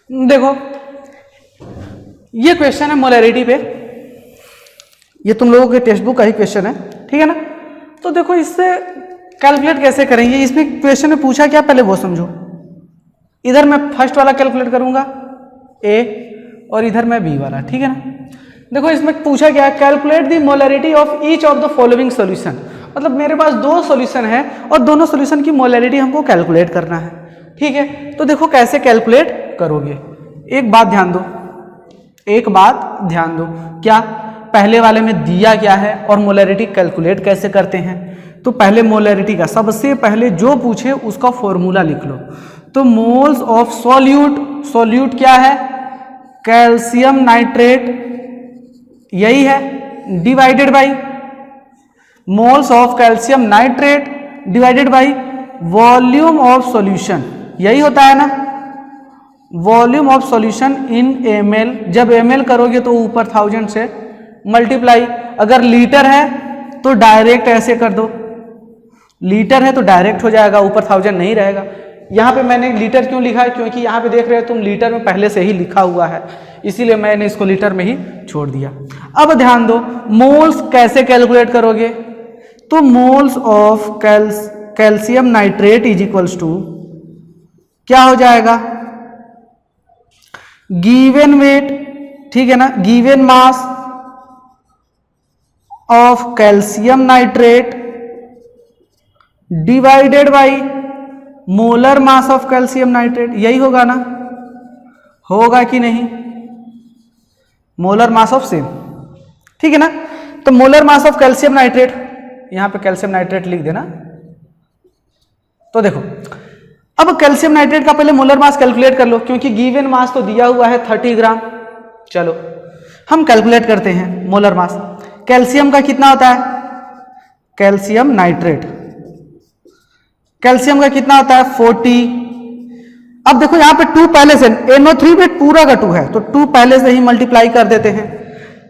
देखो ये क्वेश्चन है मोलैरिटी पे, ये तुम लोगों के टेक्स्ट बुक का ही क्वेश्चन है, ठीक है ना। तो देखो इससे कैलकुलेट कैसे करेंगे, इसमें क्वेश्चन में पूछा क्या पहले वो समझो। इधर मैं फर्स्ट वाला कैलकुलेट करूंगा ए और इधर मैं बी वाला, ठीक है ना। देखो इसमें पूछा क्या है, calculate the molarity of each of the following solution. मतलब मेरे पास दो सॉल्यूशन है और दोनों सॉल्यूशन की मोलैरिटी हमको कैलकुलेट करना है, ठीक है। तो देखो कैसे कैलकुलेट करोगे, एक बात ध्यान दो, एक बात ध्यान दो, क्या पहले वाले में दिया क्या है और मोलैरिटी कैलकुलेट कैसे करते हैं। तो पहले मोलैरिटी का सबसे पहले जो पूछे उसका फॉर्मूला लिख लो। तो मोल्स ऑफ सॉल्यूट, सॉल्यूट क्या है, कैल्शियम नाइट्रेट, यही है, divided by moles of calcium nitrate divided by volume of solution, यही होता है ना, volume of solution in ml। जब ml करोगे तो ऊपर 1000 से मल्टीप्लाई, अगर लीटर है तो डायरेक्ट ऐसे कर दो, लीटर है तो डायरेक्ट हो जाएगा, ऊपर 1000 नहीं रहेगा। यहाँ पे मैंने लीटर क्यों लिखा है, क्योंकि यहाँ पे देख रहे हो तुम लीटर में पहले से ही लिखा हुआ है, इसीलिए मैंने इसको लीटर में ही छोड़ दिया। अब ध्यान दो मोल्स कैसे कैलकुलेट करोगे। तो moles of calcium nitrate is equals to क्या हो जाएगा, गिवन वेट, ठीक है ना, given mass of calcium nitrate divided by molar mass of calcium nitrate, यही होगा ना, होगा कि नहीं, मोलर मास ऑफ सेम, ठीक है ना। तो molar mass of calcium nitrate, यहां पे कैल्शियम नाइट्रेट लिख देना। तो देखो अब कैल्शियम नाइट्रेट का पहले मोलर मास कैलकुलेट कर लो, क्योंकि गिवन मास तो दिया हुआ है 30 ग्राम। चलो हम कैलकुलेट करते हैं मोलर मास। कैल्शियम का कितना होता है, कैल्शियम नाइट्रेट, कैल्शियम का कितना होता है 40। अब देखो यहां पे 2 पहले से, NO3 में पूरा का 2 है तो 2 पहले से ही मल्टीप्लाई कर देते हैं।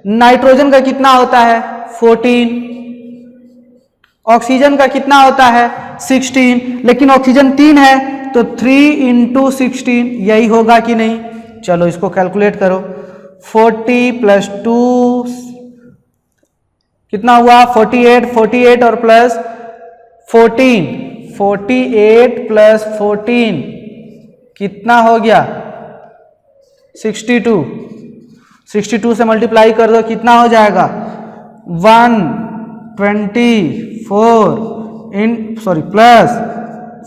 नाइट्रोजन का कितना होता है 14, ऑक्सीजन का कितना होता है 16, लेकिन ऑक्सीजन 3 है तो 3 × 16, यही होगा कि नहीं। चलो इसको कैलकुलेट करो, 40 + 2 कितना हुआ 48, 48 और प्लस 14, 48 + 14 कितना हो गया 62, 62 से मल्टीप्लाई कर दो कितना हो जाएगा 124 प्लस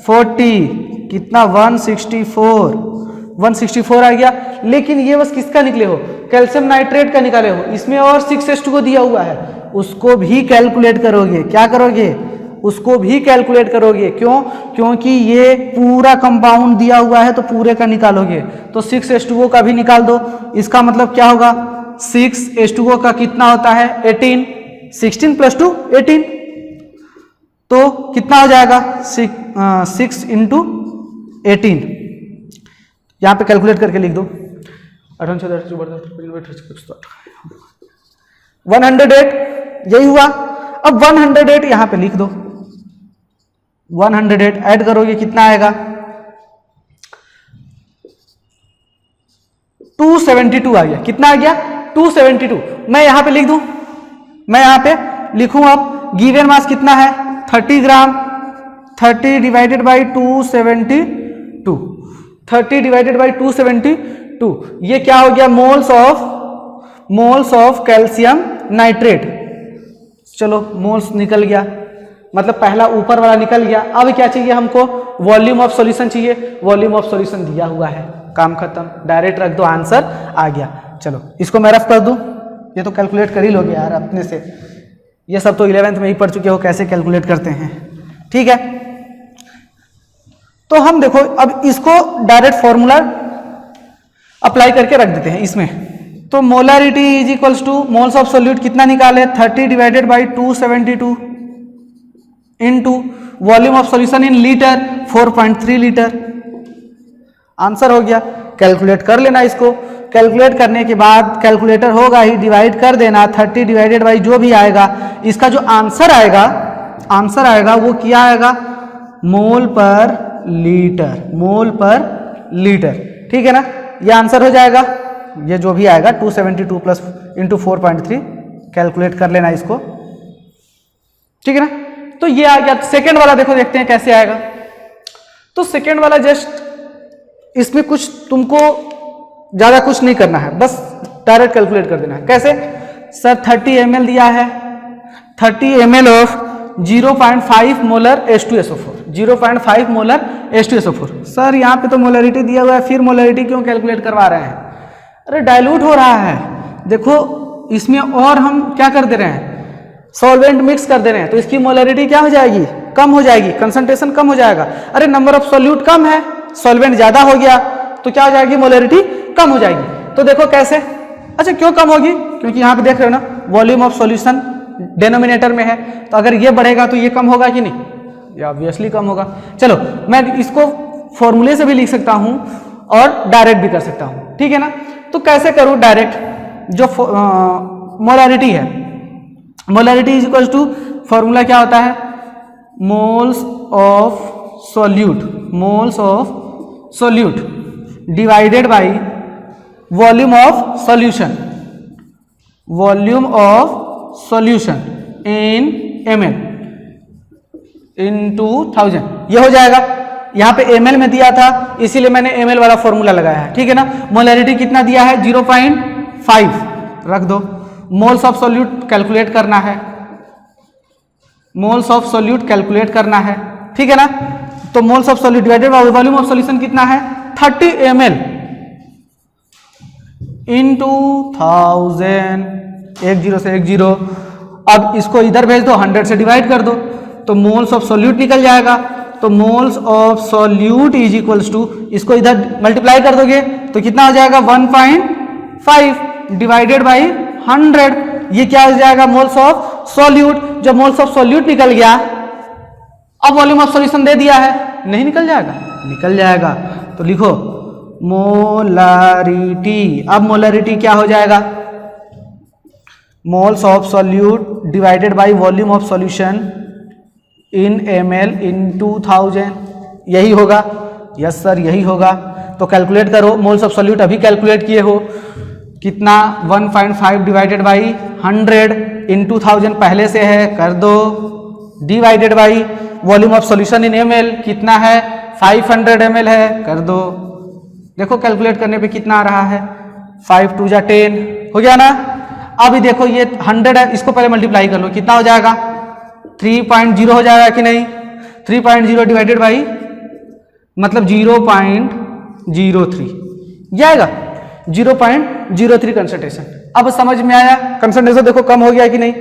40 कितना 164 आ गया। लेकिन ये बस किसका निकले हो, कैल्शियम नाइट्रेट का निकाले हो, इसमें और 6H2O दिया हुआ है, उसको भी कैलकुलेट करोगे। क्या करोगे, उसको भी कैलकुलेट करोगे। क्यों, क्योंकि ये पूरा कंपाउंड दिया हुआ है तो पूरे का निकालोगे। तो 6H2O का भी निकाल दो, इसका मतलब क्या होगा 6H2O का कितना होता है 18, 16 + 2 18, तो कितना हो जाएगा 6 × 18। यहां पे कैलकुलेट करके लिख दो 108, यही हुआ। अब 108 यहां पे लिख दो, 108 ऐड करोगे कितना आएगा 272 आ गया। कितना आ गया 272। मैं यहां पे लिख दूं, मैं यहां पे लिखूं अब गिवन मास कितना है 30 ग्राम, 30 डिवाइडेड बाई 272, 30 डिवाइडेड बाई 272, ये क्या हो गया मोल्स ऑफ कैल्शियम नाइट्रेट। चलो मोल्स निकल गया, मतलब पहला ऊपर वाला निकल गया। अब क्या चाहिए हमको, वॉल्यूम ऑफ सॉल्यूशन चाहिए, वॉल्यूम ऑफ सॉल्यूशन दिया हुआ है, काम खत्म, डायरेक्ट रख दो आंसर आ गया। चलो इसको मैं रफ कर दूं, ये तो कैलकुलेट कर ही लोगे यार अपने से, ये सब तो 11th में ही पढ़ चुके हो कैसे कैलकुलेट करते हैं, ठीक है। तो हम देखो अब इसको डायरेक्ट फॉर्मूला अप्लाई करके रख देते हैं इसमें। तो molarity is equals two moles of solute कितना निकाले 30 divided by 272 into volume of solution in litre 4.3 litre. Answer हो गया। कैलकुलेट कर लेना इसको, कैलकुलेट करने के बाद कैलकुलेटर होगा ही, डिवाइड कर देना 30 डिवाइडेड बाई जो भी आएगा, इसका जो आंसर आएगा वो क्या आएगा मोल पर लीटर, ठीक है ना। ये आंसर हो जाएगा, ये जो भी आएगा 272 प्लस इंटू 4.3, कैलकुलेट कर लेना इसको, ठीक है ना। तो ये आ गया। सेकेंड वाला देखो, देखते हैं कैसे आएगा। तो सेकेंड वाला जस्ट इसमें कुछ तुमको ज्यादा कुछ नहीं करना है, बस डायरेक्ट कैलकुलेट कर देना है। कैसे सर, 30 ml दिया है, 30 ml of 0.5 molar H2SO4, 0.5 molar H2SO4। Sir यहाँ पे तो मोलरिटी दिया हुआ है, फिर मोलरिटी क्यों कैलकुलेट करवा रहे हैं? अरे डाइल्यूट हो रहा है, देखो इसमें और हम क्या कर दे रहे हैं, सॉल्वेंट मिक्स कर दे रहे हैं, तो इसकी मोलरिटी क्या हो जाएगी, कम हो जाएगी, कंसंट्रेशन कम हो जाएगा। अरे नंबर ऑफ सॉल्यूट कम है, सॉल्वेंट ज्यादा हो गया, तो क्या हो जाएगी, मोलरिटी कम हो जाएगी। तो देखो कैसे, अच्छा क्यों कम होगी, क्योंकि यहाँ पे देख रहे हो ना, वॉल्यूम ऑफ सॉल्यूशन डिनोमिनेटर में है, तो अगर ये बढ़ेगा तो ये कम होगा कि नहीं, ये ऑब्वियसली कम होगा। चलो मैं इसको फॉर्मूले से भी लिख सकता हूं और डायरेक्ट भी कर सकता हूं, ठीक है ना। तो कैसे करूं डायरेक्ट, जो मोलारिटी है, molarity is equal to, formula क्या होता है, moles of solute, moles of solute divided by volume of solution, volume of solution in ml into 1000, ये हो जाएगा। यहाँ पे ml में दिया था इसीलिए मैंने ml वाला फॉर्मूला लगाया है, ठीक है ना। मोलरिटी कितना दिया है, 0.5 रख दो। मोल्स ऑफ सॉल्यूट कैलकुलेट करना है, मोल्स ऑफ सॉल्यूट कैलकुलेट करना है, ठीक है ना। तो moles of solute divided by volume of solution कितना है, 30 ml into 1000, 10 से 10। अब इसको इधर भेज दो, 100 से डिवाइड कर दो, तो मोल्स ऑफ सॉल्यूट निकल जाएगा। तो moles of solute is equals to, इसको इधर मल्टीप्लाई कर दोगे तो कितना हो जाएगा, 1.5 डिवाइडेड बाई 100, ये क्या हो जाएगा, मोल्स ऑफ सॉल्यूट। जब मोल्स ऑफ सॉल्यूट निकल गया, अब वॉल्यूम ऑफ सॉल्यूशन दे दिया है, नहीं निकल जाएगा, निकल जाएगा। तो लिखो मोलारिटी, अब मोलारिटी क्या हो जाएगा, moles of solute divided by volume of solution in ml into 1000, यही होगा। यस सर यही होगा। तो कैलकुलेट करो, मोल्स ऑफ सॉल्यूट अभी कैलकुलेट किए हो, कितना, 1.5 डिवाइडेड बाई 100 into 1000 पहले से है, कर दो, divided by volume of solution in ml कितना है, 500 ml है, कर दो। देखो कैलकुलेट करने पे कितना आ रहा है, 5 2 जा 10 हो गया ना। अभी देखो ये 100 है, इसको पहले मल्टीप्लाई कर लो, कितना हो जाएगा, 3.0 हो जाएगा कि नहीं, 3.0 डिवाइडेड बाई मतलब 0.03 जाएगा, 0.03 कंसंट्रेशन। अब समझ में आया, कंसंट्रेशन देखो कम हो गया कि नहीं,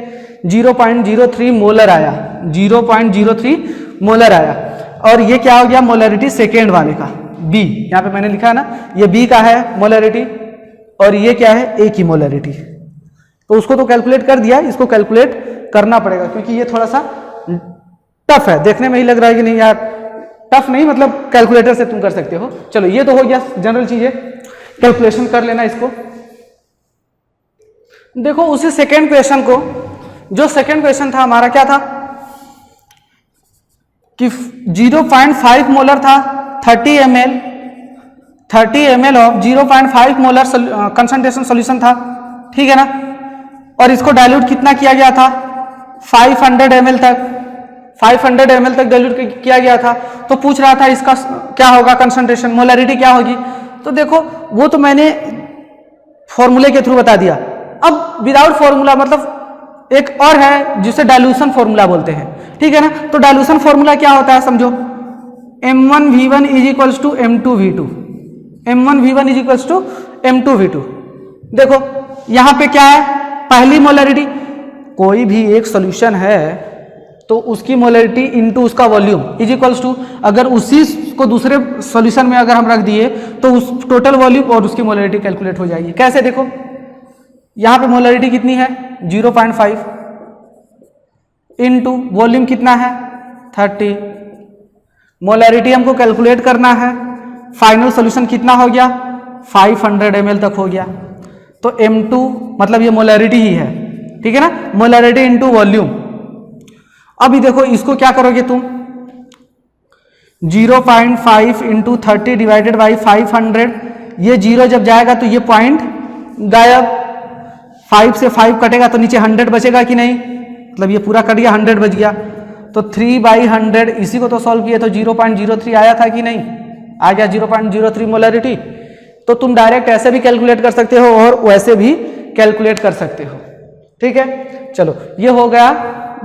0.03 मोलर आया, 0.03 मोलर आया। और ये क्या हो गया, मोलरिटी सेकेंड वाले का, बी, यहाँ पे मैंने लिखा है ना, ये बी का है मोलरिटी, और ये क्या है, ए की मोलरिटी। तो उसको तो कैलकुलेट कर दिया, इसको कैलकुलेट करना पड़ेगा, क्योंकि ये थोड़ा सा टफ है, देखने में ही लग रहा है कि नहीं यार, टफ नहीं मतलब कैलकुलेटर से तुम कर सकते हो। चलो ये तो हो गया जनरल चीजें, कैलकुलेशन कर लेना इसको। देखो उसी सेकेंड क्वेश्चन को, जो सेकेंड क्वेश्चन था हमारा क्या था कि 0.5 मोलर था, 30 ml of 0.5 molar concentration solution था, ठीक है ना। और इसको डाइल्यूट कितना किया गया था, 500 ml तक, 500 ml तक डाइल्यूट किया गया था। तो पूछ रहा था इसका क्या होगा कंसंट्रेशन, मोलरिटी क्या होगी। तो देखो वो तो मैंने फॉर्मूले के थ्रू बता दिया। अब विदाउट फॉर्मूला मतलब एक और है जिसे डाइल्यूशन फॉर्मूला बोलते हैं, ठीक है ना। तो डाइल्यूशन फॉर्मूला क्या होता है समझो, m1v1 is equals to m2v2, m1v1 is equals to m2v2। देखो यहां पे क्या है, पहली मोलरिटी, कोई भी एक सॉल्यूशन है तो उसकी मोलरिटी इनटू उसका वॉल्यूम इज इक्वल्स टू, अगर उसी को दूसरे सॉल्यूशन में अगर हम रख दिए तो उस टोटल वॉल्यूम और उसकी मोलरिटी कैलकुलेट हो जाएगी। कैसे, देखो यहां पे मोलरिटी कितनी है 0.5 इनटू वॉल्यूम कितना है 30, मोलरिटी हमको कैलकुलेट करना है, फाइनल सॉल्यूशन कितना हो गया 500 ml तक हो गया। तो m2 मतलब ये मोलरिटी ही है, ठीक है ना, मोलरिटी इनटू वॉल्यूम। अभी देखो इसको क्या करोगे तुम, 0.5 इंटू 30 डिवाइडेड बाई 500 ये 0 जब जाएगा तो ये पॉइंट गायब, 5 से 5 कटेगा तो नीचे 100 बचेगा कि नहीं, मतलब ये पूरा कट गया, 100 बच गया। तो 3/100 इसी को तो सॉल्व किए तो 0.03 आया था कि नहीं, आ गया 0.03 मोलरिटी। तो तुम डायरेक्ट ऐसे भी कैलकुलेट कर सकते हो और वैसे भी कैलकुलेट कर सकते हो, ठीक है। चलो ये हो गया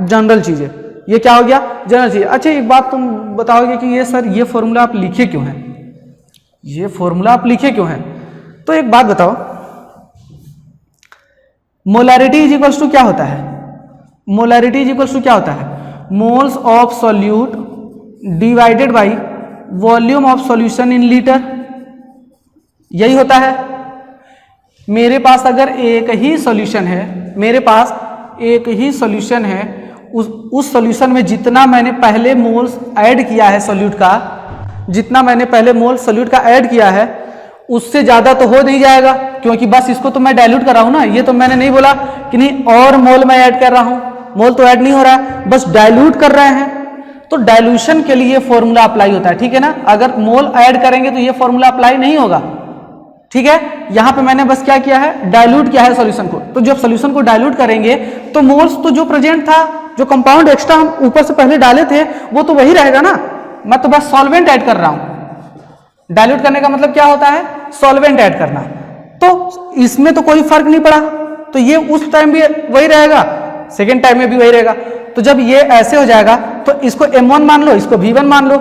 जनरल चीजें, ये क्या हो गया जनरल चीज। अच्छा एक बात तुम बताओगे कि ये सर ये फॉर्मूला आप लिखे क्यों हैं, ये फॉर्मूला आप लिखे क्यों हैं? तो एक बात बताओ, मोलरिटी इज इक्वल्स टू क्या होता है, मोलरिटी इज इक्वल्स टू क्या होता है, moles of solute divided by volume of solution in litre, यही होता है। मेरे पास अगर एक ही सॉल्यूशन है, मेरे पास एक ही सॉल्यूशन है, उस सॉल्यूशन में जितना मैंने पहले मोल्स ऐड किया है सॉल्यूट का, जितना मैंने पहले मोल सॉल्यूट का ऐड किया है उससे ज्यादा तो हो नहीं जाएगा, क्योंकि बस इसको तो मैं डाइल्यूट कर रहा हूं ना, ये तो मैंने नहीं बोला कि नहीं और मोल मैं ऐड कर रहा हूं, मोल तो ऐड नहीं हो रहा है, बस डाइल्यूट कर रहे हैं। तो डाइल्यूशन के लिए फॉर्मूला अप्लाई होता है, ठीक है ना। अगर मोल ऐड करेंगे तो ये फॉर्मूला अप्लाई नहीं होगा, ठीक है। यहां पे मैंने बस क्या किया है, डाइल्यूट किया है सॉल्यूशन को। तो जब सॉल्यूशन को डाइल्यूट करेंगे तो मोल्स तो जो प्रेजेंट था, जो कंपाउंड एक्स्ट्रा हम ऊपर से पहले डाले थे वो तो वही रहेगा ना, मैं तो बस सॉल्वेंट ऐड कर रहा हूं। डाइल्यूट करने का मतलब क्या होता है, सॉल्वेंट ऐड करना। तो इसमें तो कोई फर्क नहीं पड़ा, तो ये उस टाइम भी वही रहेगा, सेकेंड टाइम में भी वही रहेगा। तो जब ये ऐसे हो जाएगा तो इसको M1 मान लो, इसको V1 मान लो।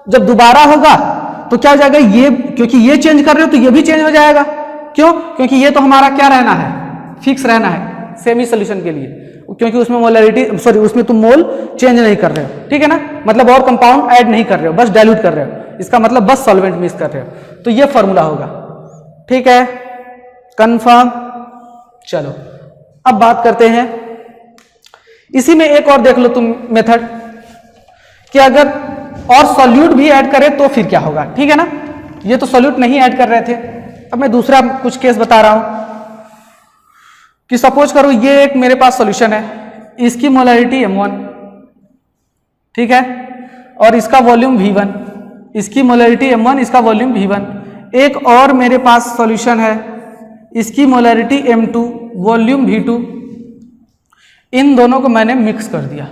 जब दोबारा होगा तो क्या हो जाएगा, ये क्योंकि ये चेंज कर रहे हो तो ये भी चेंज हो जाएगा। क्यों? क्योंकि ये तो हमारा क्या रहना है, फिक्स रहना है सेमी सोल्यूशन के लिए, क्योंकि उसमें मोलरिटी सॉरी उसमें तुम मोल चेंज नहीं कर रहे हो, ठीक है ना। मतलब और कंपाउंड ऐड नहीं कर रहे हो, बस डाइल्यूट कर रहे हो, इसका मतलब बस सॉल्वेंट मिक्स कर रहे हो। तो ये फॉर्मूला होगा, ठीक है, कंफर्म। चलो अब बात करते हैं, इसी में एक और देख लो तुम मेथड कि अगर और सॉल्यूट भी ऐड करें तो फिर क्या होगा, ठीक है ना। ये तो सॉल्यूट नहीं ऐड कर रहे थे, अब मैं दूसरा कुछ केस बता रहा हूं कि सपोज करो ये एक मेरे पास सॉल्यूशन है, इसकी मोलरिटी M1, ठीक है, और इसका वॉल्यूम V1, इसकी मोलरिटी M1, इसका वॉल्यूम V1। एक और मेरे पास सॉल्यूशन है, इसकी मोलरिटी M2, वॉल्यूम V2। इन दोनों को मैंने मिक्स कर दिया,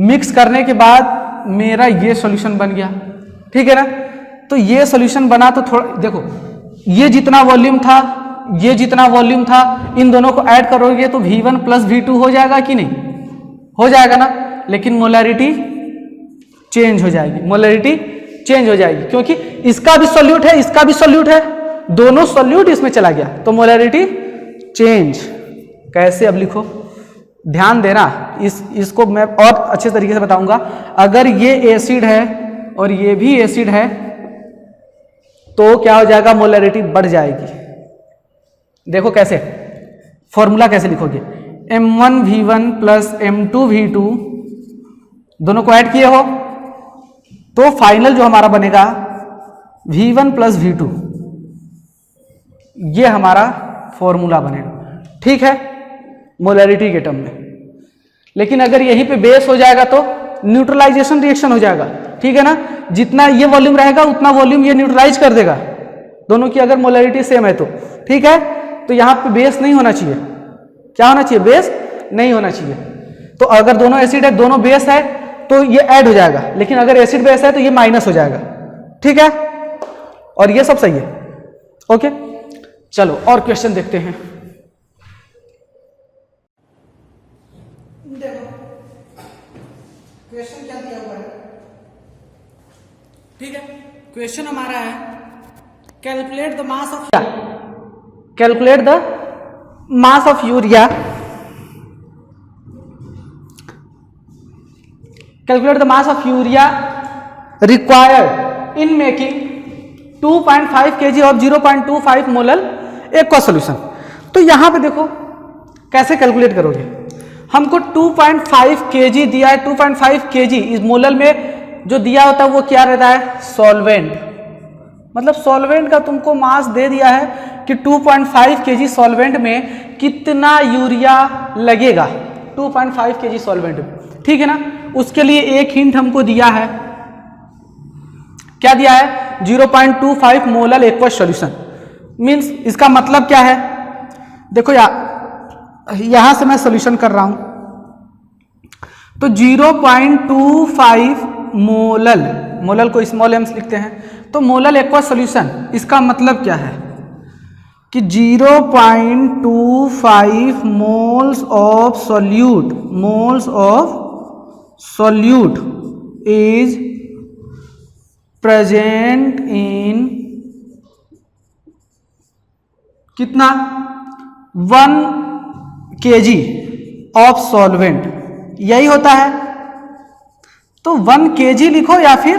मिक्स करने के बाद मेरा ये सॉल्यूशन बन गया, ठीक है ना। तो ये सॉल्यूशन बना तो थोड़ा देखो, ये जितना वॉल्यूम था, ये जितना वॉल्यूम था, इन दोनों को ऐड करोगे तो V1 प्लस V2 हो जाएगा कि नहीं, हो जाएगा ना। लेकिन मोलरिटी चेंज हो जाएगी, मोलरिटी चेंज हो जाएगी, क्योंकि इसका भी सॉल्यूट है, इसका भी सॉल्यूट है, दोनों सॉल्यूट इसमें चला गया, तो मोलरिटी चेंज। कैसे, अब लिखो, ध्यान देना, इसको मैं और अच्छे तरीके से बताऊंगा। अगर ये एसिड है और ये भी एसिड है तो क्या हो जाएगा, मोलरिटी बढ़ जाएगी। देखो कैसे, फॉर्मूला कैसे लिखोगे, M1V1 प्लस M2V2 दोनों को ऐड किए हो तो फाइनल जो हमारा बनेगा V1 प्लस V2, ये हमारा फॉर्मूला बनेगा, ठीक है, मोलरिटी के टर्म में। लेकिन अगर यहीं पे बेस हो जाएगा तो न्यूट्रलाइजेशन रिएक्शन हो जाएगा, ठीक है ना। जितना ये वॉल्यूम रहेगा उतना वॉल्यूम ये न्यूट्रलाइज कर देगा, दोनों की अगर मोलरिटी सेम है तो, ठीक है। तो यहां पे बेस नहीं होना चाहिए, क्या होना चाहिए, बेस नहीं होना चाहिए। तो अगर दोनों एसिड है, दोनों बेस है तो ये ऐड हो जाएगा, लेकिन अगर एसिड बेस है तो ये माइनस हो जाएगा, ठीक है। और ये सब सही है, ओके। चलो और क्वेश्चन देखते हैं। क्वेश्चन क्या दिया हुआ है, ठीक है। क्वेश्चन हमारा है calculate the mass of, calculate the mass of urea, calculate the mass of urea required in making 2.5 kg और 0.25 मोलर एक्वा सॉल्यूशन। तो यहां पे देखो कैसे कैलकुलेट करोगे, हमको 2.5 kg दिया है, 2.5 kg इस मोलर में जो दिया होता है वो क्या रहता है, सॉल्वेंट। मतलब सॉल्वेंट का तुमको मास दे दिया है कि 2.5 kg सॉल्वेंट में कितना यूरिया लगेगा, 2.5 kg सॉल्वेंट में, ठीक है ना। उसके लिए एक हिंट हमको दिया है, क्या दिया है, 0.25 मोलर एक्वस सॉल्यूशन। मींस इसका मतलब क्या है, देखो यहां से मैं सॉल्यूशन कर रहा हूं तो 0.25 मोलल को स्मॉल एम लिखते हैं, तो मोलल एक्वस सॉल्यूशन इसका मतलब क्या है कि 0.25 moles of solute is present in कितना 1 kg ऑफ सॉल्वेंट, यही होता है। तो 1 kg लिखो या फिर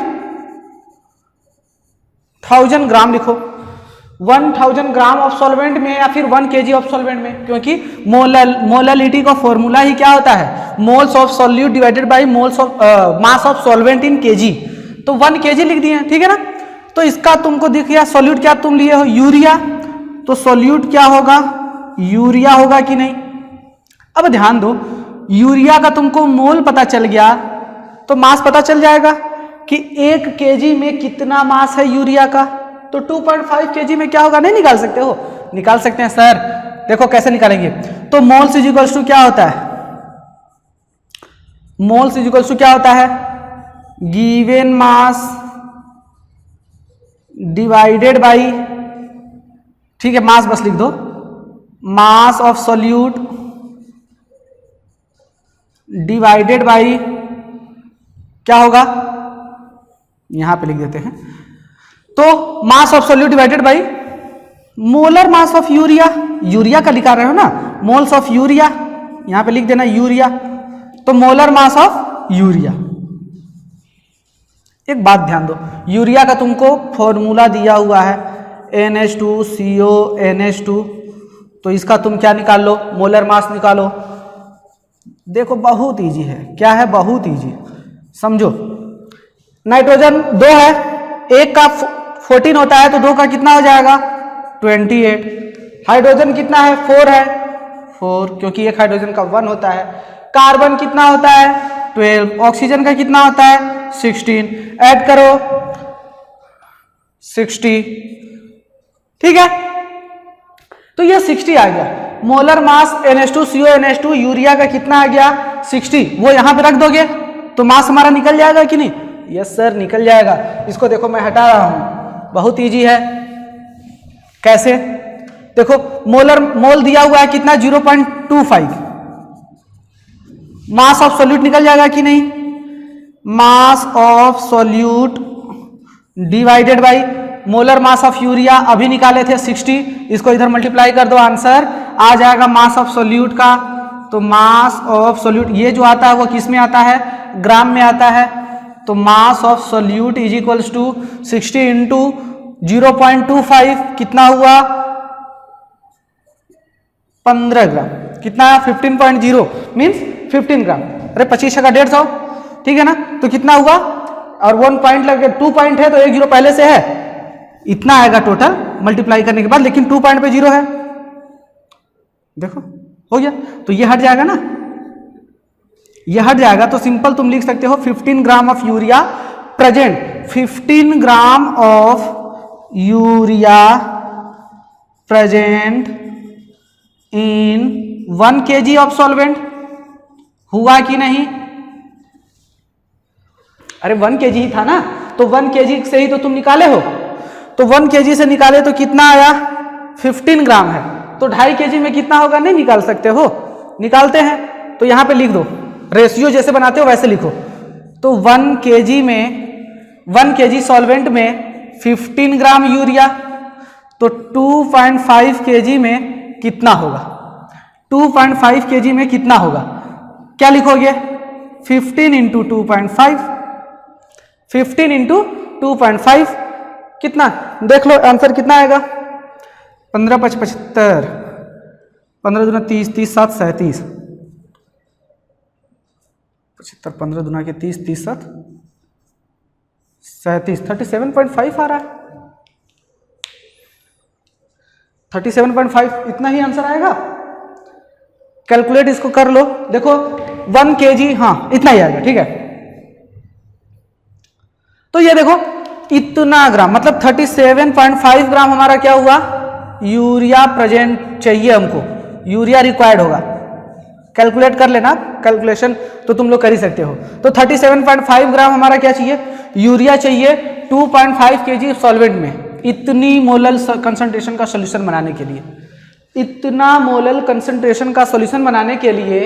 1000 ग्राम लिखो, 1000 ग्राम ऑफ सॉल्वेंट में या फिर 1 kg ऑफ सॉल्वेंट में, क्योंकि मोललिटी का फॉर्मूला ही क्या होता है, moles of solute divided bye moles of mass of solvent in kg। तो 1 kg लिख दिए, ठीक है ना। तो इसका तुमको दिख गया सॉल्यूट क्या तुम लिए हो, यूरिया, तो सॉल्यूट क्या होगा, यूरिया होगा कि नहीं। अब ध्यान दो, यूरिया का तुमको मोल पता चल गया तो मास पता चल जाएगा कि 1 kg में कितना मास है यूरिया का, तो 2.5 kg में क्या होगा, नहीं निकाल सकते हो, निकाल सकते हैं सर। देखो कैसे निकालेंगे, तो मोल्स इज इक्वल्स टू क्या होता है, मोल्स इज इक्वल्स टू क्या होता है, गिवन मास डिवाइडेड बाई, ठीक है मास बस लिख दो, मास ऑफ सॉल्यूट डिवाइडेड बाई क्या होगा, यहां पे लिख देते हैं, तो mass of solute divided by molar mass of urea, urea का लिखा रहे हो ना, मोल्स ऑफ यूरिया, यहां पे लिख देना यूरिया, तो मोलर मास ऑफ यूरिया। एक बात ध्यान दो, यूरिया का तुमको फॉर्मूला दिया हुआ है NH2CO NH2, तो इसका तुम क्या निकाल लो, मोलर मास निकालो। देखो बहुत इजी है, क्या है, बहुत इजी, समझो। नाइट्रोजन 2 है, 1 का 14 होता है तो 2 का कितना हो जाएगा 28। हाइड्रोजन कितना है 4 है, 4 क्योंकि एक हाइड्रोजन का 1 होता है। कार्बन कितना होता है 12, ऑक्सीजन का कितना होता है 16, ऐड करो 60, ठीक है। तो ये 60 आ गया, molar mass NH2CO NH2 urea का कितना आ गया 60, वो यहां पे रख दोगे तो मास हमारा निकल जाएगा कि नहीं, यस सर निकल जाएगा। इसको देखो मैं हटा रहा हूं, बहुत इजी है, कैसे, देखो मोल दिया हुआ है कितना 0.25, मास ऑफ सॉल्यूट निकल जाएगा कि नहीं, मास of solute divided by molar mass of urea अभी निकाले थे 60, इसको इधर मल्टीप्लाई कर दो, आंसर आ जाएगा मास ऑफ सॉल्यूट का। तो मास ऑफ सॉल्यूट ये जो आता है वो किस में आता है, ग्राम में आता है, तो mass of solute is equals to 60 into 0.25 कितना हुआ 15 ग्राम, कितना 15.0 मीन्स 15 ग्राम, अरे 25 का 150, ठीक है ना, तो कितना हुआ, और 1 पॉइंट लगे 2 पॉइंट है तो 1 जीरो पहले से है, इतना आएगा टोटल मल्टीप्लाई करने के बाद, लेकिन 2 पॉइंट पे 0 है, देखो हो गया। तो ये हट जाएगा ना, ये हट जाएगा, तो सिंपल तुम लिख सकते हो 15 gram of urea present, 15 gram of urea present in 1 kg of solvent, हुआ कि नहीं, अरे 1 kg ही था ना, तो 1 kg से ही तो तुम निकाले हो, तो 1 kg से निकाले तो कितना आया 15 ग्राम है, तो 2.5 kg में कितना होगा, नहीं निकाल सकते हो, निकालते हैं, तो यहां पे लिख दो, रेशियो जैसे बनाते हो वैसे लिखो, तो 1 kg में 1 kg सॉल्वेंट में 15 ग्राम यूरिया, तो 2.5 kg में कितना होगा, 2.5 kg में कितना होगा, क्या लिखोगे 15 इंटू 2.5, 15 इंटू 2.5 कितना, देख लो आंसर कितना आएगा, 15 5 75, 15 दूना 30, 30 7 37, 75, 15 दूना के 30, 30 7 37, 37.5 आ रहा है, 37.5 इतना ही आंसर आएगा। कैलकुलेट इसको कर लो, देखो 1 kg, हाँ इतना ही आएगा, ठीक है। तो ये देखो इतना ग्राम मतलब 37.5 ग्राम हमारा क्या हुआ, यूरिया प्रेजेंट चाहिए हमको, यूरिया रिक्वायर्ड होगा। कैलकुलेट कर लेना, कैलकुलेशन तो तुम लोग कर ही सकते हो। तो 37.5 ग्राम हमारा क्या चाहिए, यूरिया चाहिए 2.5 kg सॉल्वेंट में। इतनी मोलल कंसंट्रेशन का सॉल्यूशन बनाने के लिए, इतना मोलल कंसंट्रेशन का सॉल्यूशन बनाने के लिए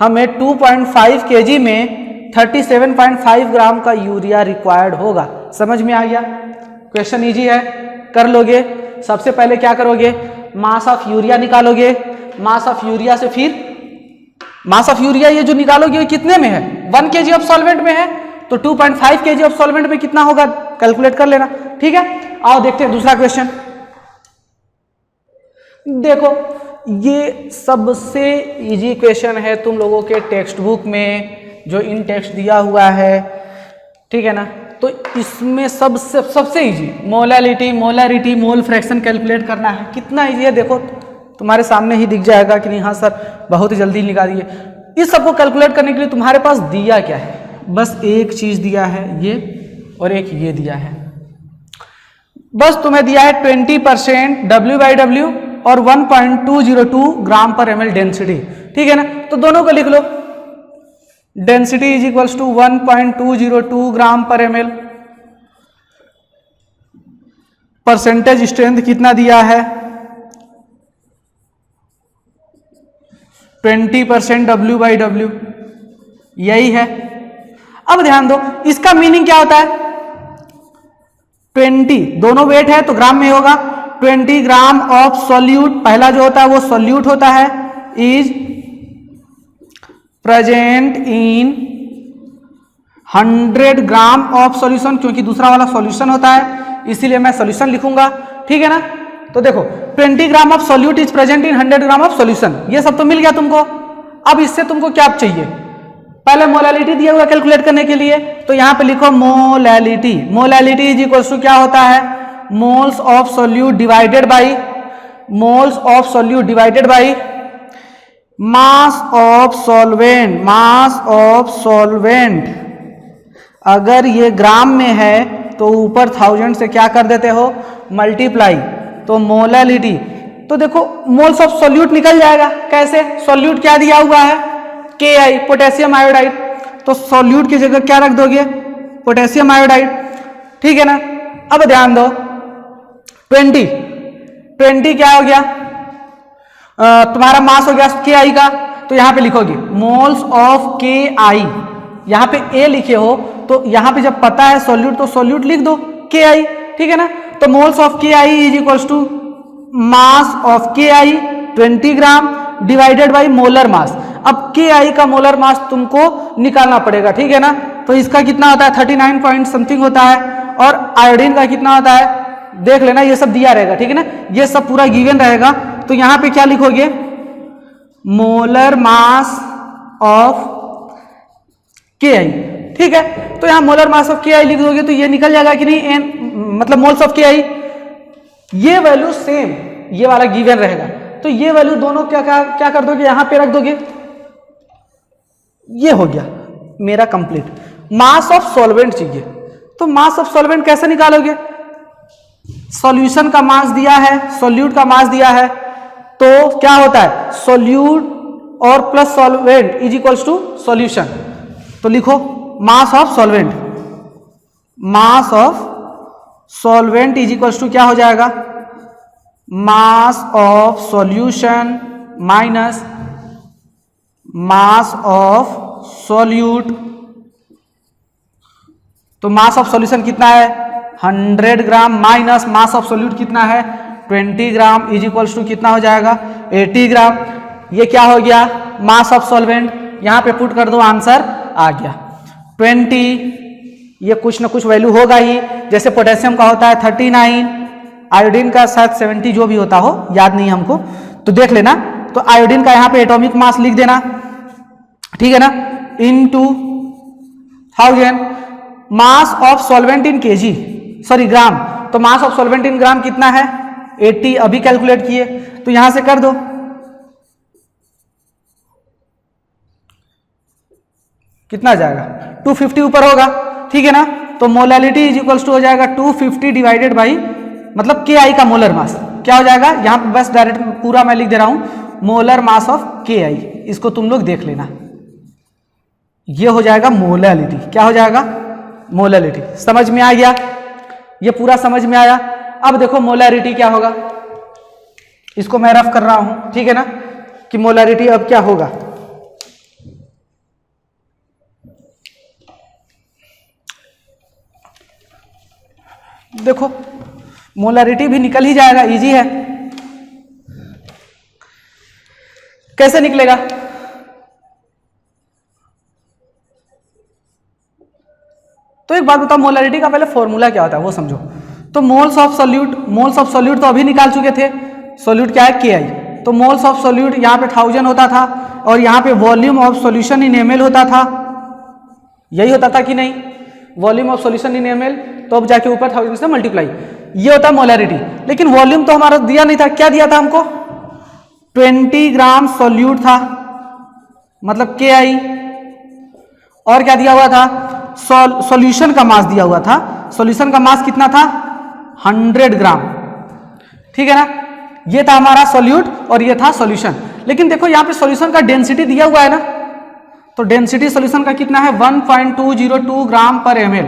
हमें 2.5 kg में 37.5 ग्राम का यूरिया रिक्वायर्ड होगा। समझ में आ गया? क्वेश्चन इजी है, कर लोगे। सबसे पहले क्या करोगे, मास ऑफ यूरिया निकालोगे। मास ऑफ यूरिया से फिर मास ऑफ यूरिया ये जो निकालोगे ये कितने में है, 1 kg ऑफ सॉल्वेंट में है, तो 2.5 kg ऑफ सॉल्वेंट में कितना होगा कैलकुलेट कर लेना। ठीक है, आओ देखते हैं दूसरा क्वेश्चन। देखो ये सबसे इजी क्वेश्चन है तुम लोगों के टेक्स्ट बुक में, जो इन टेक्स्ट दिया हुआ है, ठीक है ना। तो इसमें सबसे easy molarity mole fraction calculate करना है। कितना इजी है देखो, तुम्हारे सामने ही दिख जाएगा कि नहीं, हाँ सर बहुत ही जल्दी निकाल दिए। इस सबको कैलकुलेट करने के लिए तुम्हारे पास दिया क्या है, बस एक चीज दिया है ये, और एक ये दिया है। बस तुम्हें दिया है 20% W/W और 1.202 ग्राम पर ml डेंसिटी। ठीक है ना, तो दोनों को लिख लो। डेंसिटी इज इक्वल्स टू 1.202 ग्राम पर ml। परसेंटेज स्ट्रेंथ कितना दिया है, 20% W/W, यही है। अब ध्यान दो, इसका मीनिंग क्या होता है, 20 दोनों वेट है तो ग्राम में होगा। 20 ग्राम ऑफ सॉल्यूट, पहला जो होता है वो सॉल्यूट होता है, is present in 100 gram of solution, क्योंकि दूसरा वाला सॉल्यूशन होता है इसीलिए मैं सॉल्यूशन लिखूंगा। ठीक है ना, तो देखो 20 gram of solute is present in 100 gram of solution, ये सब तो मिल गया तुमको। अब इससे तुमको क्या चाहिए, पहले मोलैलिटी दिया हुआ कैलकुलेट करने के लिए, तो यहां पे लिखो molality. Molality is equal to क्या होता है, moles of solute divided by mass of solvent. Mass of solvent अगर ये ग्राम में है तो ऊपर 1000 से क्या कर देते हो, मल्टीप्लाई, तो मोलैलिटी। तो देखो मोल्स ऑफ सॉल्यूट निकल जाएगा, कैसे, सॉल्यूट क्या दिया हुआ है, Ki पोटेशियम आयोडाइड, तो सॉल्यूट की जगह क्या रख दोगे, पोटेशियम आयोडाइड। ठीक है ना, अब ध्यान दो 20 क्या हो गया, तुम्हारा मास हो गया Ki का, तो यहां पे लिखोगे मोल्स ऑफ Ki, यहां पे A लिखे हो तो यहां पे जब पता है सॉल्यूट तो सॉल्यूट लिख दो Ki। ठीक है ना, तो moles of Ki is equals to mass of Ki 20 gram divided by molar mass. अब Ki का मोलर मास तुमको निकालना पड़ेगा। ठीक है ना, तो इसका कितना होता है 39 पॉइंट समथिंग होता है, और आयोडीन का कितना होता है देख लेना, ये सब दिया रहेगा। ठीक है ना, ये सब पूरा गिवन रहेगा। तो यहां पे क्या लिखोगे, मोलर मास ऑफ Ki। ठीक है, तो यहां मोलर मास ऑफ Ki लिख दोगे तो ये निकल जाएगा कि नहीं, मतलब मोल्स ऑफ Ki, ये वैल्यू सेम ये वाला गिवन रहेगा। तो ये वैल्यू दोनों क्या कर दोगे, यहां पे रख दोगे, ये हो गया मेरा कंप्लीट। मास ऑफ सॉल्वेंट चाहिए, तो मास ऑफ सॉल्वेंट कैसे निकालोगे, सॉल्यूशन का मास दिया है, सॉल्यूट का मास दिया है, तो क्या होता है सॉल्यूट और plus solvent is equals to solution. तो लिखो mass of solvent, mass of solvent is equals to क्या हो जाएगा, mass of solution minus mass of solute. तो मास ऑफ सॉल्यूशन कितना है 100 gram minus mass of solute कितना है 20 ग्राम इज इक्वल्स टू कितना हो जाएगा 80 ग्राम। ये क्या हो गया मास ऑफ सॉल्वेंट, यहां पे पुट कर दो, आंसर आ गया 20। ये कुछ ना कुछ वैल्यू होगा ही, जैसे पोटेशियम का होता है 39, आयोडीन का शायद 70 जो भी होता हो, याद नहीं हमको, तो देख लेना। तो आयोडीन का यहां पे एटॉमिक मास लिख देना, ठीक है ना, into 1000। Mass of solvent in KG, sorry gram, तो मास ऑफ सॉल्वेंट इन ग्राम कितना है 80, अभी कैलकुलेट किए, तो यहां से कर दो, कितना जाएगा 250 ऊपर होगा, ठीक है ना। तो मोलैलिटी इज इक्वल्स टू हो जाएगा 250 डिवाइडेड बाई मतलब के आई का मोलर मास क्या हो जाएगा, यहाँ पे बस डायरेक्ट पूरा मैं लिख दे रहा हूँ मोलर मास ऑफ के आई, इसको तुम लोग देख लेना, ये हो जाएगा मोलैलिटी। क्या हो जाएगा, मोलैलिटी। समझ में आ गया, ये पूरा समझ में आया। अब देखो मोलैरिटी क्या होगा, इसको मैं रफ कर रहा हूं, ठीक है ना, कि मोलैरिटी अब क्या होगा। देखो मोलैरिटी भी निकल ही जाएगा, इजी है। कैसे निकलेगा, तो एक बात बताओ, मोलैरिटी का पहले फॉर्मूला क्या होता है वो समझो। तो मोल्स ऑफ सॉल्यूट तो अभी निकाल चुके थे, सॉल्यूट क्या है के आई, तो मोल्स ऑफ सॉल्यूट यहाँ पे 1000 होता था और यहाँ पे volume of solution in ml होता था, यही होता था कि नहीं, volume of solution in ml, तो अब जाके ऊपर 1000 से मल्टीप्लाई, ये होता है मोलैरिटी। लेकिन वॉल्यूम तो हमारा दिया नहीं था, क्या दिया था हमको, 20 ग्राम सॉल्यूट था मतलब के आई, और क्या दिया हुआ था, सॉल्यूशन का मास दिया हुआ था, सॉल्यूशन का मास कितना था 100 ग्राम, ठीक है ना, ये था हमारा सॉल्यूट और ये था सॉल्यूशन। लेकिन देखो यहाँ पे सॉल्यूशन का डेंसिटी दिया हुआ है ना, तो डेंसिटी सॉल्यूशन का कितना है 1.202 ग्राम पर ml,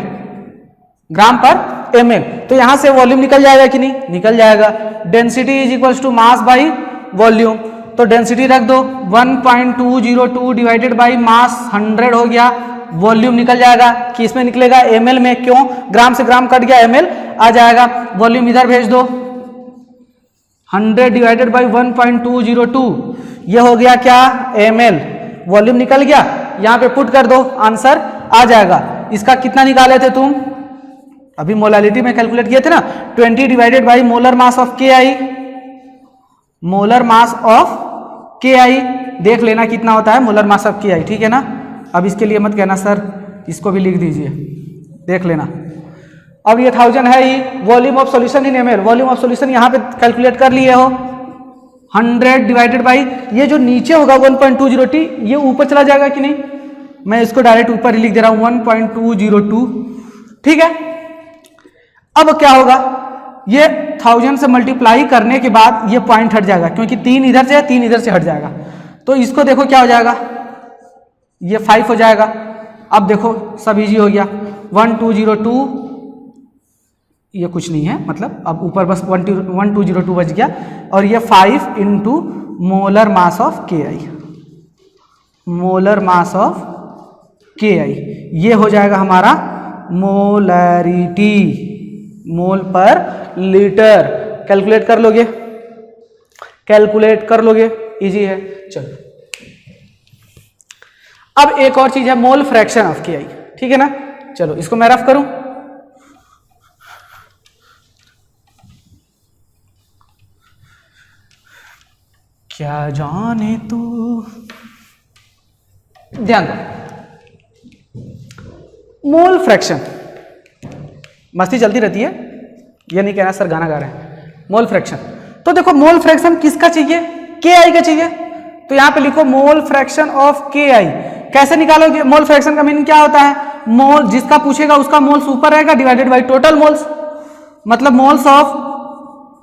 ग्राम पर ml, तो यहां से वॉल्यूम निकल जाएगा कि नहीं, निकल जाएगा। Density is equals to mass by volume, तो डेंसिटी रख दो 1.202 डिवाइडेड बाई मास 100 हो गया, वॉल्यूम निकल जाएगा कि इसमें निकलेगा ml में, क्यों, ग्राम से ग्राम कट गया ml आ जाएगा, वॉल्यूम इधर भेज दो 100 डिवाइडेड बाई 1.202, ये हो गया क्या ml, वॉल्यूम निकल गया, यहां पे पुट कर दो आंसर आ जाएगा। इसका कितना निकाले थे तुम, अभी मोलैलिटी में कैलकुलेट किए थे ना, 20 divided by molar mass of K I, molar mass of K आई देख लेना कितना होता है मोलर मास ऑफ के आई, ठीक है ना। अब इसके लिए मत कहना सर इसको भी लिख दीजिए, देख लेना। अब ये 1000 है ही, volume of solution in ml, volume of solution यहाँ पे कैलकुलेट कर लिए हो, 100 डिवाइडेड बाई ये जो नीचे होगा 1.202, ये ऊपर चला जाएगा कि नहीं, मैं इसको डायरेक्ट ऊपर लिख दे रहा हूं 1.202, ठीक है। अब क्या होगा, ये 1000 से मल्टीप्लाई करने के बाद ये पॉइंट हट जाएगा, क्योंकि 3 इधर से है 3 इधर से हट जाएगा, तो इसको देखो क्या हो जाएगा, ये 5 हो जाएगा। अब देखो सब इजी हो गया, 1202 ये कुछ नहीं है, मतलब अब ऊपर बस 1202 बच गया, और ये 5 into molar mass of K I, molar mass of K आई, ये हो जाएगा हमारा मोलैरिटी, मोल पर लीटर। कैलकुलेट कर लोगे, कैलकुलेट कर लोगे, इजी है। चलो अब एक और चीज है मोल फ्रैक्शन ऑफ के आई, ठीक है ना। चलो इसको मैं रफ करूं, क्या जाने तू, ध्यान दो, मोल फ्रैक्शन, मस्ती चलती रहती है, ये नहीं कहना सर गाना गा रहे हैं, मोल फ्रैक्शन। तो देखो मोल फ्रैक्शन किसका चाहिए, के आई का चाहिए, तो यहां पे लिखो मोल फ्रैक्शन ऑफ के आई। कैसे निकालोगे, मोल फ्रैक्शन का मीनिंग क्या होता है, मोल जिसका पूछेगा उसका मोल्स ऊपर रहेगा डिवाइडेड बाई टोटल मोल्स, मतलब moles of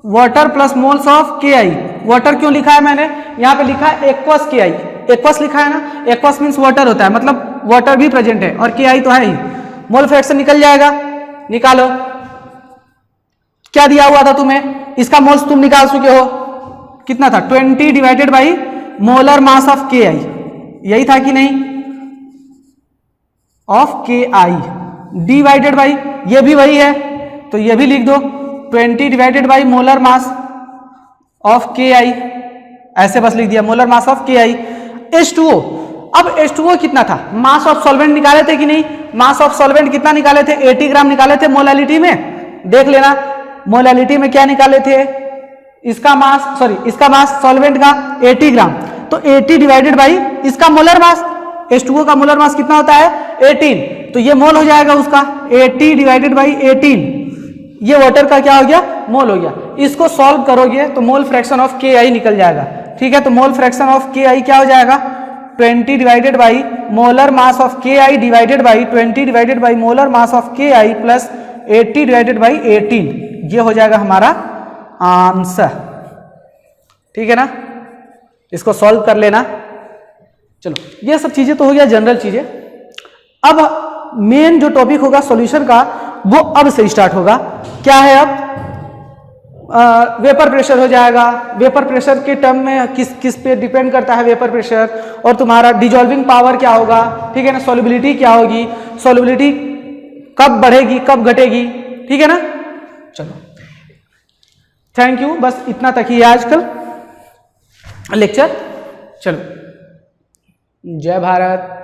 water plus moles of K I. Water क्यों लिखा है मैंने, यहाँ पे लिखा है एक्वस के आई, एक्वस लिखा है ना, एक्वस मीन्स वाटर होता है, मतलब वाटर भी प्रेजेंट है और के आई तो है ही, मोल फ्रैक्शन निकल जाएगा। निकालो, क्या दिया हुआ था तुम्हें, इसका मोल्स तुम निकाल चुके हो, कितना था 20 divided by molar mass of K आई, यही था कि नहीं, of K I divided by, ये भी वही है तो ये भी लिख दो 20 divided by molar mass of K आई, ऐसे बस लिख दिया molar mass of K I. H2O, अब H2O कितना था, मास ऑफ सॉल्वेंट निकाले थे कि नहीं, मास ऑफ सॉल्वेंट कितना निकाले थे, 80 ग्राम निकाले थे मोलैलिटी में, देख लेना मोलैलिटी में क्या निकाले थे, इसका मास, सॉरी इसका मास सॉल्वेंट का 80 ग्राम, तो 80 डिवाइडेड बाई इसका मोलर मास, H2O का मोलर मास कितना होता है 18, तो ये मोल हो जाएगा उसका 80 डिवाइडेड बाई 18, ये वाटर का क्या हो गया, मोल हो गया। इसको सॉल्व करोगे तो मोल फ्रैक्शन ऑफ के आई निकल जाएगा, ठीक है। तो मोल फ्रैक्शन ऑफ के आई क्या हो जाएगा 20 divided by molar mass of K I divided by 20 divided by molar mass of K I plus 80 divided by 18, ये हो जाएगा हमारा आंसर। ठीक है ना, इसको सॉल्व कर लेना। चलो ये सब चीजें तो हो गया जनरल चीजें। अब मेन जो टॉपिक होगा सॉल्यूशन का वो अब से स्टार्ट होगा। क्या है अब? वेपर प्रेशर हो जाएगा। वेपर प्रेशर के टर्म में किस किस पे डिपेंड करता है वेपर प्रेशर, और तुम्हारा डिजॉल्विंग पावर क्या होगा, ठीक है ना, सॉल्युबिलिटी क्या होगी, सॉल्युबिलिटी कब बढ़ेगी कब घटेगी, ठीक है ना। चलो थैंक यू, बस इतना तक ही है आजकल लेक्चर। चलो जय भारत।